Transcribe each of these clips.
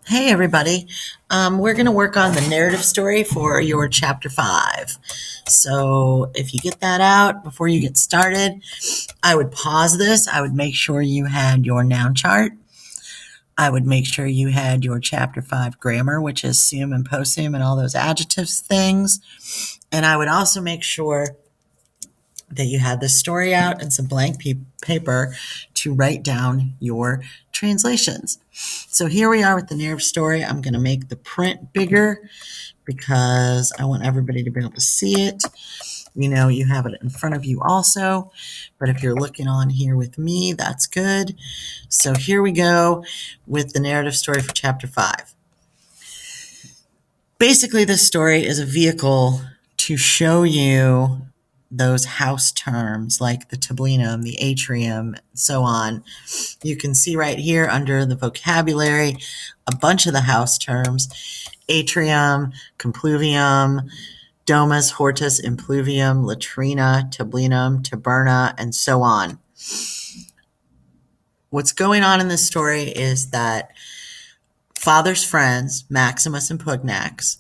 Hey, everybody. We're going to work on the narrative story for your chapter 5. So, if you get that out before you get started, I would pause this. I would make sure you had your noun chart. I would make sure you had your chapter 5 grammar, which is sum and possum and all those adjectives things. And I would also make sure that you had the story out and some blank paper to write down your translations. So here we are with the narrative story. I'm going to make the print bigger because I want everybody to be able to see it. You know, you have it in front of you also, but if you're looking on here with me, that's good. So here we go with the narrative story for chapter 5. Basically, this story is a vehicle to show you those house terms like the tablinum, the atrium, and so on. You can see right here under the vocabulary a bunch of the house terms: atrium, compluvium, domus, hortus, impluvium, latrina, tablinum, taberna, and so on. What's going on in this story is that Father's friends, Maximus and Pugnax,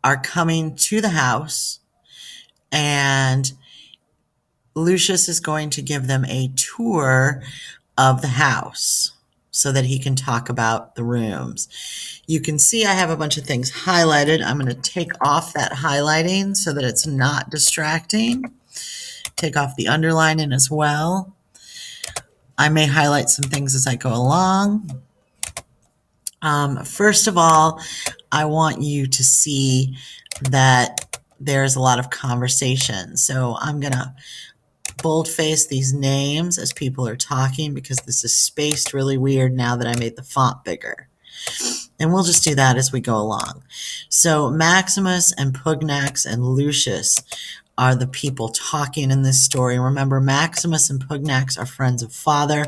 are coming to the house, and Lucius is going to give them a tour of the house so that he can talk about the rooms. You can see I have a bunch of things highlighted. I'm going to take off that highlighting so that it's not distracting. Take off the underlining as well. I may highlight some things as I go along. First of all, I want you to see that there's a lot of conversation. So I'm going to boldface these names as people are talking because this is spaced really weird now that I made the font bigger. And we'll just do that as we go along. So Maximus and Pugnax and Lucius are the people talking in this story. Remember, Maximus and Pugnax are friends of father.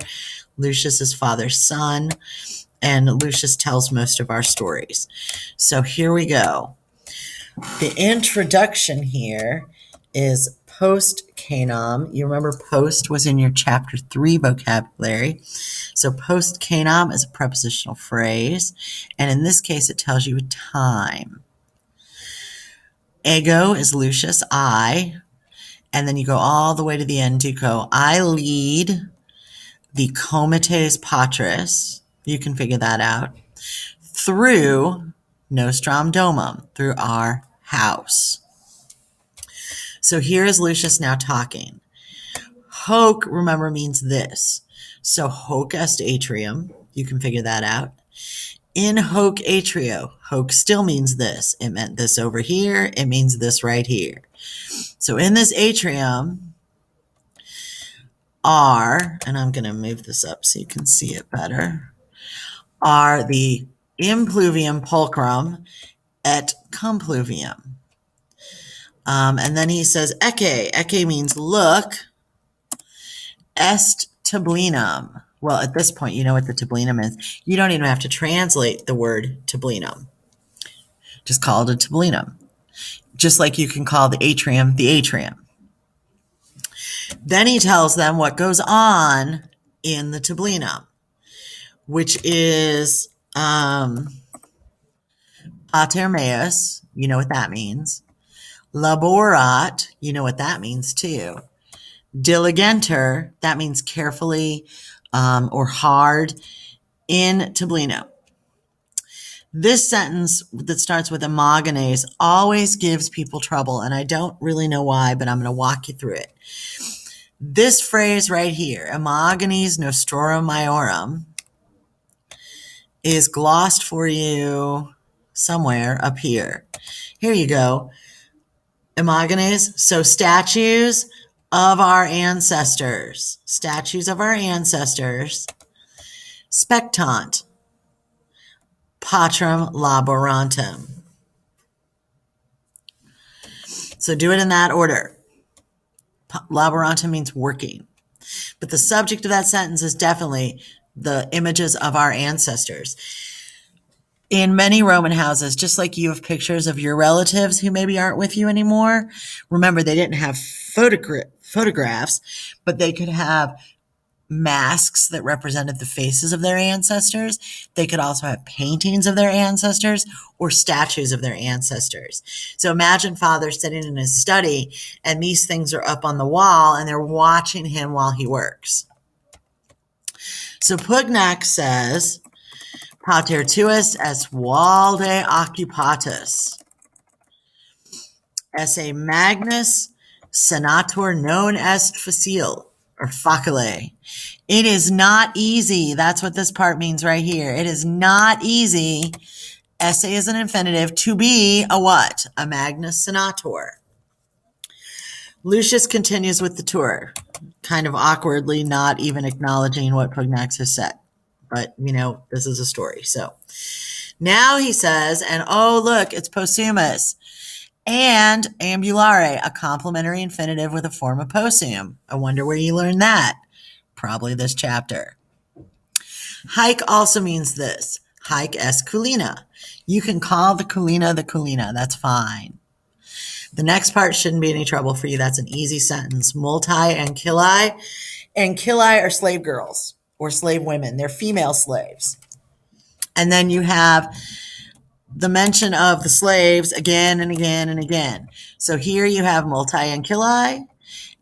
Lucius is father's son, and Lucius tells most of our stories. So here we go. The introduction here is post canam. You remember post was in your chapter 3 vocabulary. So post canam is a prepositional phrase, and in this case it tells you a time. Ego is Lucius, I, and then you go all the way to the end. You go, I lead the comites patris. You can figure that out. Through nostrum domum, through our house. So here is Lucius now talking. Hoc, remember, means this. So hoc est atrium, you can figure that out. In hoc atrio, hoc still means this. It meant this over here. It means this right here. So in this atrium are, and I'm going to move this up so you can see it better, are the impluvium pulchrum et compluvium. And then he says, ecce. Ecce means look. Est tablinum. Well, at this point, you know what the tablinum is. You don't even have to translate the word tablinum. Just call it a tablinum. Just like you can call the atrium the atrium. Then he tells them what goes on in the tablinum, which is pater meus, you know what that means. Laborat, you know what that means too. Diligenter, that means carefully or hard in tablinum. This sentence that starts with emogenes always gives people trouble, and I don't really know why, but I'm going to walk you through it. This phrase right here, emogenes nostrorum maiorum, is glossed for you somewhere up here. Here you go. Emogenes, so statues of our ancestors. Statues of our ancestors. Spectant. Patrum laborantem. So do it in that order. Laborantem means working. But the subject of that sentence is definitely the images of our ancestors. In many Roman houses, just like you have pictures of your relatives who maybe aren't with you anymore, remember they didn't have photographs, but they could have masks that represented the faces of their ancestors. They could also have paintings of their ancestors or statues of their ancestors. So imagine Father sitting in his study and these things are up on the wall and they're watching him while he works. So Pugnax says, Pater tuus es valde occupatus, esse magnus senator non est facile, or facile. It is not easy. That's what this part means right here. It is not easy. Esse is an infinitive to be a what? A magnus senator. Lucius continues with the tour, kind of awkwardly not even acknowledging what Pugnax has said. But, this is a story. So now he says, and oh, look, it's possumus. And ambulare, a complementary infinitive with a form of possum. I wonder where you learned that. Probably this chapter. Hike also means this. Hike es culina. You can call the culina. That's fine. The next part shouldn't be any trouble for you. That's an easy sentence. Multi ancilli. Ancilli are slave girls or slave women. They're female slaves. And then you have the mention of the slaves again and again and again. So here you have multi ancilli,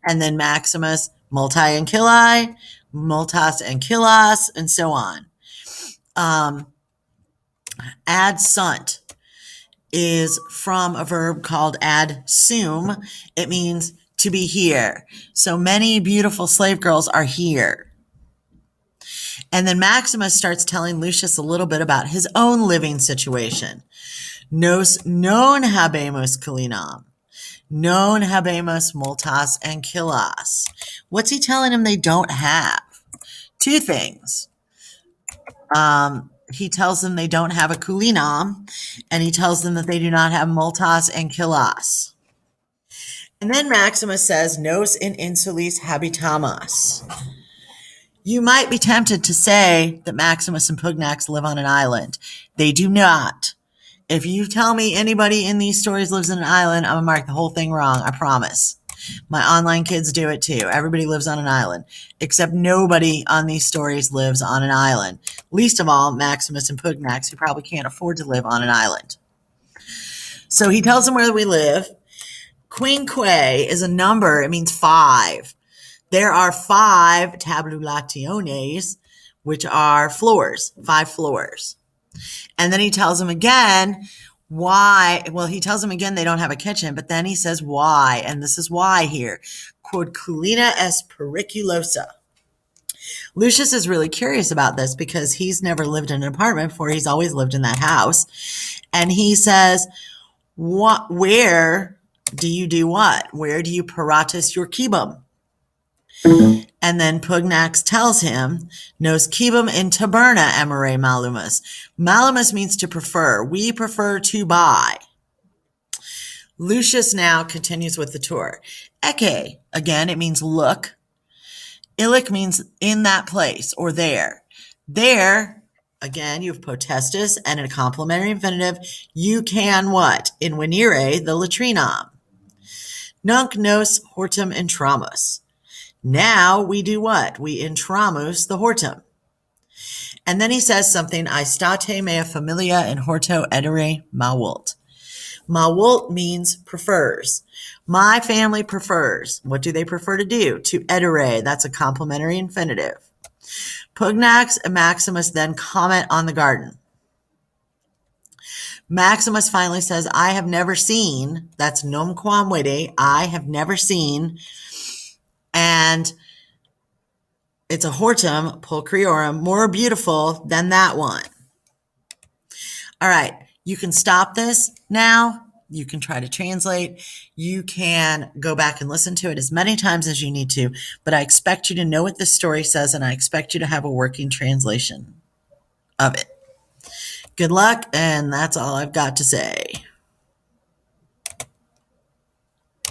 and then Maximus multi ancilli, multas ancillas, and so on. Ad sunt is from a verb called ad sum. It means to be here. So many beautiful slave girls are here. And then Maximus starts telling Lucius a little bit about his own living situation. Nos non habemus culinam. Non habemus multas ancillas. What's he telling him they don't have? Two things. He tells them they don't have a culinam, and he tells them that they do not have multas ancillas. And then Maximus says, nos in insulis habitamus. You might be tempted to say that Maximus and Pugnax live on an island. They do not. If you tell me anybody in these stories lives on an island, I'm going to mark the whole thing wrong. I promise. My online kids do it too. Everybody lives on an island, except nobody on these stories lives on an island. Least of all, Maximus and Pugnax, who probably can't afford to live on an island. So he tells them where we live. Quinque is a number. It means 5. There are 5 tabulationes, which are floors, 5 floors. And then he tells them again why. Well, he tells them again they don't have a kitchen, but then he says why, and this is why here. Quod culina est periculosa. Lucius is really curious about this because he's never lived in an apartment before. He's always lived in that house. And he says, where do you do what? Where do you paratus your cibum? And then Pugnax tells him, nos cibum in taberna amore malumus. Malumus means to prefer. We prefer to buy. Lucius now continues with the tour. Ecce, again, it means look. Illic means in that place or there. There, again, you have potestas and a complementary infinitive. You can what? Invenire the latrinam. Nunc nos hortum intramus. Now we do what? We intramus the hortum. And then he says something, aestate mea familia in horto edere mavult. Mavult means prefers. My family prefers. What do they prefer to do? To edere. That's a complementary infinitive. Pugnax and Maximus then comment on the garden. Maximus finally says, I have never seen, that's nom quam vide, I have never seen, and it's a hortum pulcheriorum, more beautiful than that one. All right, you can stop this now. You can try to translate. You can go back and listen to it as many times as you need to, but I expect you to know what this story says, and I expect you to have a working translation of it. Good luck, and that's all I've got to say.